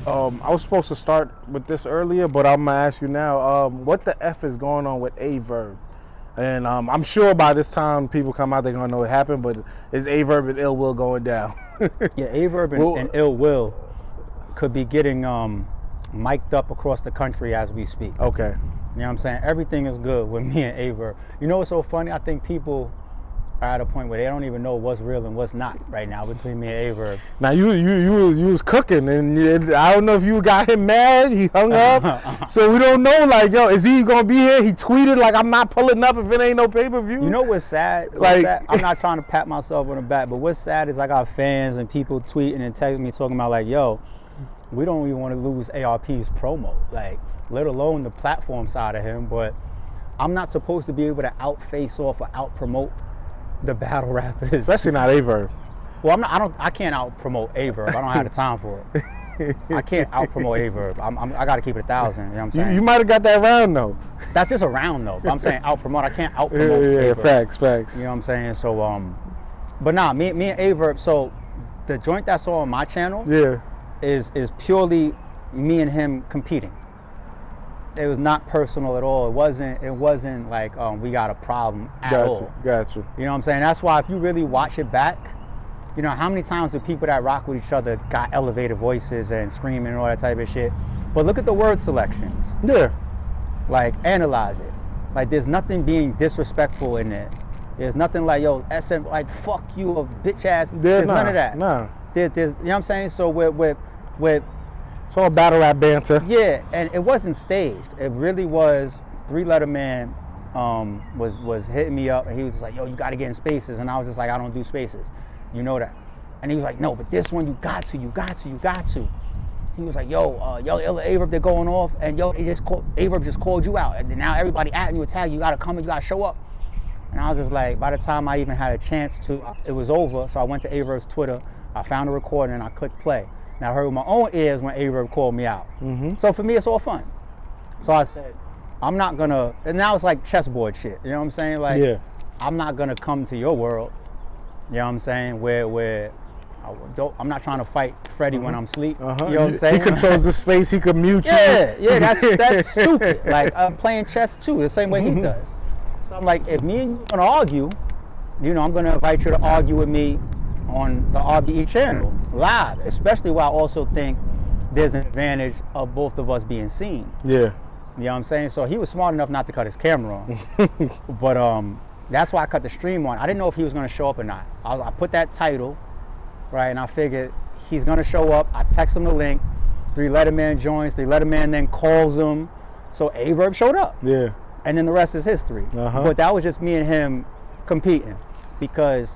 I was supposed to start with this earlier, but I'm gonna ask you now. What the F is going on with Verb? And I'm sure by this time people come out, they're gonna know what happened. But is Verb and Ill Will going down? Yeah, Verb and Ill Will could be getting mic'd up across the country as we speak. Okay. You know what I'm saying? Everything is good with me and Verb. You know what's so funny? I think people are at a point where they don't even know what's real and what's not right now between me and Verb. Now you was cooking, and I don't know if you got him mad. He hung up, so we don't know. Like, yo, is he gonna be here? He tweeted like, "I'm not pulling up if it ain't no pay-per-view." You know what's sad? I'm not trying to pat myself on the back, but what's sad is I got fans and people tweeting and texting me talking about like, "Yo, we don't even want to lose ARP's promo, like, let alone the platform side of him." But I'm not supposed to be able to face off or out-promote the battle rappers, especially not Verb. Well, I can't out-promote Verb. I don't have the time for it. I can't out-promote Verb. I got to keep it 1,000. You know what I'm saying? You might have got that round though. That's just a round though. But I'm saying out-promote. I can't out-promote. Yeah, facts. You know what I'm saying? So, but nah, me and Verb. So, the joint that's on my channel, is purely me and him competing. It was not personal at all. It wasn't like we got a problem at all. Gotcha. You know what I'm saying? That's why if you really watch it back, you know, how many times do people that rock with each other got elevated voices and screaming and all that type of shit? But look at the word selections. Yeah. Like, analyze it. Like, there's nothing being disrespectful in there. There's nothing like, yo, SM, like, fuck you, a bitch ass. There's none of that. Nah. There's, you know what I'm saying? So with it's all battle rap banter. Yeah, and it wasn't staged. It really was. 3-Letter Man was hitting me up, and he was just like, yo, you got to get in spaces. And I was just like, I don't do spaces. You know that. And he was like, no, but this one, you got to. He was like, yo, Verb, they're going off, and yo, Verb just called you out. And now everybody at you, tag you got to come and you got to show up. And I was just like, by the time I even had a chance to, it was over. So I went to Verb's Twitter, I found a recording, and I clicked play. Now I heard with my own ears when Verb called me out. Mm-hmm. So for me, it's all fun. So I said, I'm not gonna, and now it's like chessboard shit. You know what I'm saying? Like, I'm not gonna come to your world. You know what I'm saying? Where I'm not trying to fight Freddie when I'm asleep. You know what I'm saying? He controls the space. He can mute you. Yeah, that's stupid. Like, I'm playing chess too, the same way he does. So I'm like, if me and you gonna argue, you know, I'm gonna invite you to argue with me on the RBE channel live, especially where I also think there's an advantage of both of us being seen. Yeah. You know what I'm saying? So he was smart enough not to cut his camera on. But that's why I cut the stream on. I didn't know if he was gonna show up or not. I put that title, right, and I figured he's gonna show up. I text him the link. 3-Letter Man joins. 3-Letter Man then calls him. So Verb showed up. Yeah. And then the rest is history. But that was just me and him competing, because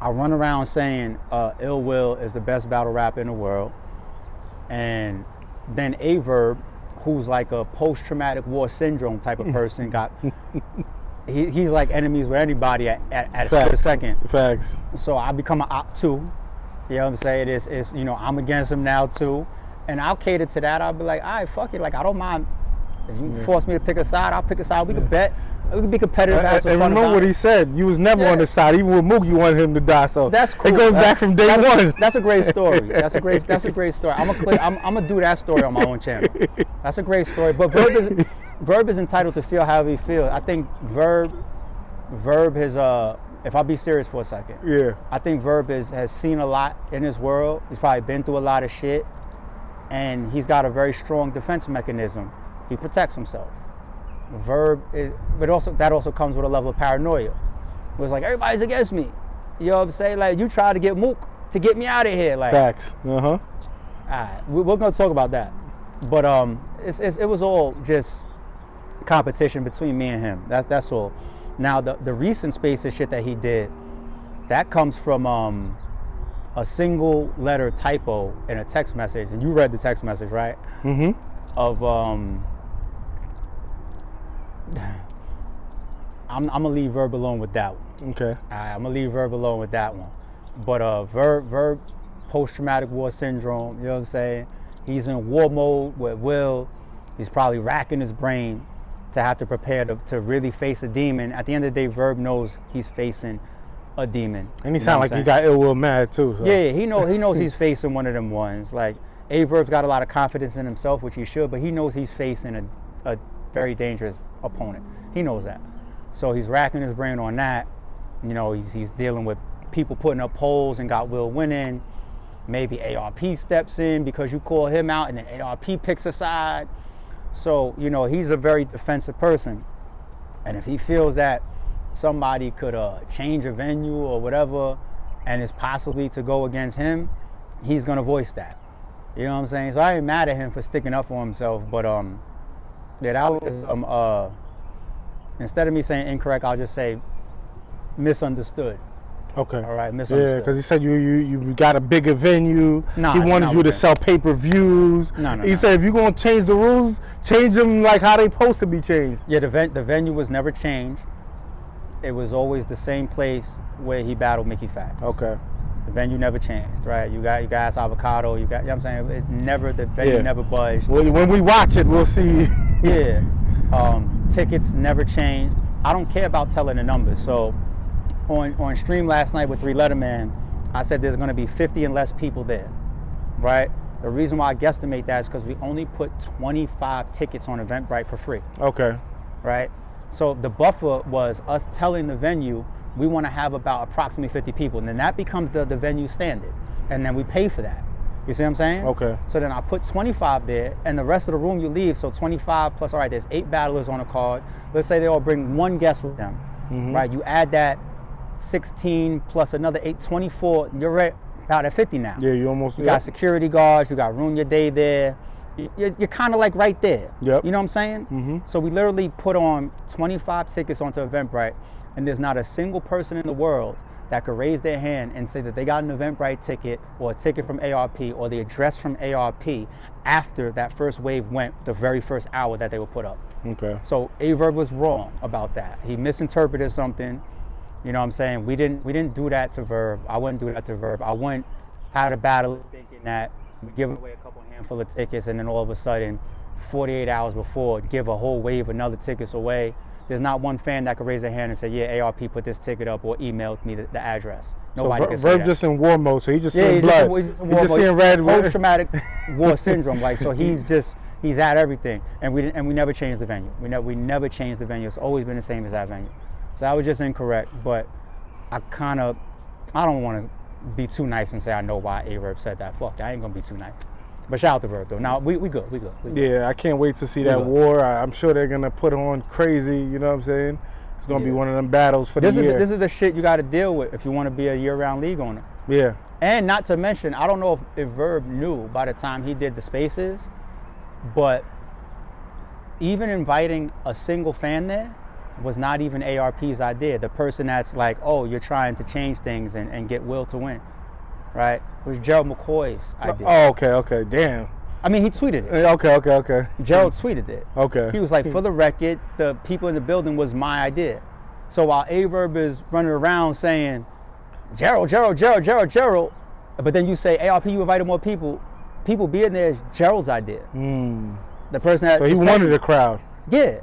I run around saying Ill Will is the best battle rapper in the world. And then Verb, who's like a post-traumatic war syndrome type of person, he's like enemies with anybody at a split second. Facts. So I become an op too. You know what I'm saying? It's you know, I'm against him now too. And I'll cater to that. I'll be like, all right, fuck it. Like, I don't mind. If you force me to pick a side, I'll pick a side. We can bet. We can be competitive. And remember what he said. You was never on the side. Even with Mook, you wanted him to die. So that's cool. It goes back from day one. That's a great story. That's a great story. I'm gonna do that story on my own channel. That's a great story. But Verb is entitled to feel however he feels. I think Verb has if I'll be serious for a second. Yeah. I think Verb has seen a lot in this world. He's probably been through a lot of shit, and he's got a very strong defense mechanism. He protects himself. Verb is, but that also comes with a level of paranoia. It was like, everybody's against me. You know what I'm saying? Like, you tried to get Mook to get me out of here. Like, facts. All right, we're gonna talk about that. But it was all just competition between me and him. That's all. Now the recent spaces shit that he did, that comes from a single letter typo in a text message, and you read the text message, right? Mm-hmm. Of I'm gonna leave Verb alone with that one. Okay. I'm gonna leave Verb alone with that one. But Verb post-traumatic war syndrome, you know what I'm saying? He's in war mode with Will. He's probably racking his brain to have to prepare to really face a demon. At the end of the day, Verb knows he's facing a demon. And he sound like he got Ill Will mad too. So. Yeah, he knows he's facing one of them ones. Like, Averb's got a lot of confidence in himself, which he should, but he knows he's facing a very dangerous opponent. He knows that. So he's racking his brain on that. You know, he's dealing with people putting up polls and got Will winning. Maybe ARP steps in because you call him out, and then ARP picks a side. So, you know, he's a very defensive person. And if he feels that somebody could change a venue or whatever, and it's possibly to go against him, he's gonna voice that. You know what I'm saying? So I ain't mad at him for sticking up for himself, but yeah, that was instead of me saying incorrect, I'll just say misunderstood. Okay. All right, misunderstood. Yeah, because he said you got a bigger venue. Nah, he wanted you to sell pay-per-views. He said if you're gonna change the rules, change them like how they supposed to be changed. Yeah, the venue was never changed. It was always the same place where he battled Mickey FACTZ. Okay. The venue never changed, right? You got Avocado, you know what I'm saying? The venue never budged. Well, when we watch it, we'll see. Yeah. Tickets never changed. I don't care about telling the numbers. So on stream last night with 3 Letterman, I said there's gonna be 50 and less people there, right? The reason why I guesstimate that is because we only put 25 tickets on Eventbrite for free. Okay. Right? So the buffer was us telling the venue we want to have about approximately 50 people, and then that becomes the venue standard, and then we pay for that. You see what I'm saying? Okay. So then I put 25 there, and the rest of the room you leave, so 25 plus, all right, there's 8 battlers on a card. Let's say they all bring 1 guest with them, right? You add that 16 plus another 8, 24, you're right about at 50 now. Yeah, you almost. You got security guards, you got ruin your day there. You're kind of like right there. Yep. You know what I'm saying? So we literally put on 25 tickets onto Eventbrite, and there's not a single person in the world that could raise their hand and say that they got an Eventbrite ticket or a ticket from ARP or the address from ARP after that first wave went the very first hour that they were put up. Okay. So Verb was wrong about that. He misinterpreted something. You know what I'm saying? We didn't do that to Verb. I wouldn't do that to Verb. I wouldn't have a battle thinking that we're giving away a couple handful of tickets and then all of a sudden 48 hours before give a whole wave of other tickets away. There's not one fan that could raise their hand and say, yeah, ARP put this ticket up or emailed me the address. Nobody so can say Verb that. just in war mode, so he's just seeing blood. He's just seeing red. Post-traumatic war syndrome, like, so he's at everything, and we never changed the venue. We never changed the venue. It's always been the same as that venue. So that was just incorrect, but I don't want to be too nice and say I know why Verb said that. Fuck, I ain't gonna be too nice. But shout out to Verb though. Now we good. Yeah, I can't wait to see that war. I'm sure they're gonna put on crazy. You know what I'm saying? It's gonna be one of them battles for the year. This is the shit you got to deal with if you want to be a year-round league owner. Yeah. And not to mention, I don't know if Verb knew by the time he did the spaces, but even inviting a single fan there was not even ARP's idea. The person that's like, oh, you're trying to change things and get Will to win, right? It was Gerald McCoy's idea. Oh, okay, damn. I mean, he tweeted it. Okay. Gerald tweeted it. Okay. He was like, for the record, the people in the building was my idea. So while Verb is running around saying, Gerald, but then you say, ARP, you invited more people being there is Gerald's idea. The person that... So he wanted a crowd. Yeah.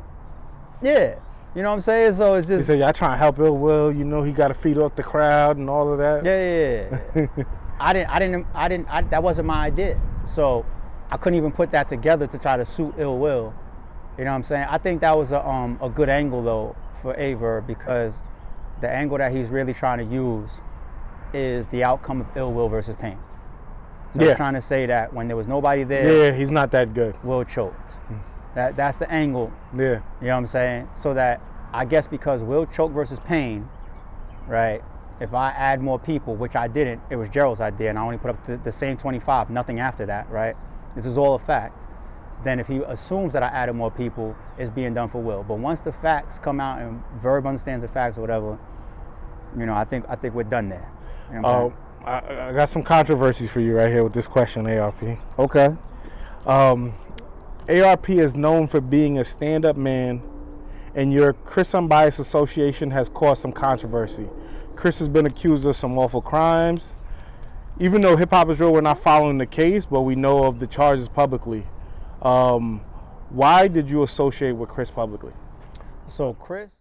You know what I'm saying? So it's just... He said, y'all trying to help Ill Will, you know he got to feed off the crowd and all of that. Yeah. That wasn't my idea. So I couldn't even put that together to try to suit Ill Will. You know what I'm saying? I think that was a good angle though for Verb, because the angle that he's really trying to use is the outcome of Ill Will versus Pain. So he's trying to say that when there was nobody there, he's not that good. Will choked. That's the angle. Yeah. You know what I'm saying? So that I guess because Will choke versus Pain, right? If I add more people, which I didn't, it was Gerald's idea, and I only put up the same 25, nothing after that, right? This is all a fact. Then if he assumes that I added more people, it's being done for Will. But once the facts come out and Verb understands the facts or whatever, you know, I think we're done there. You know I got some controversies for you right here with this question, ARP. Okay. ARP is known for being a stand-up man, and your Chris Unbiased association has caused some controversy. Chris has been accused of some awful crimes. Even though Hip Hop is Real, we're not following the case, but we know of the charges publicly. Why did you associate with Chris publicly? So Chris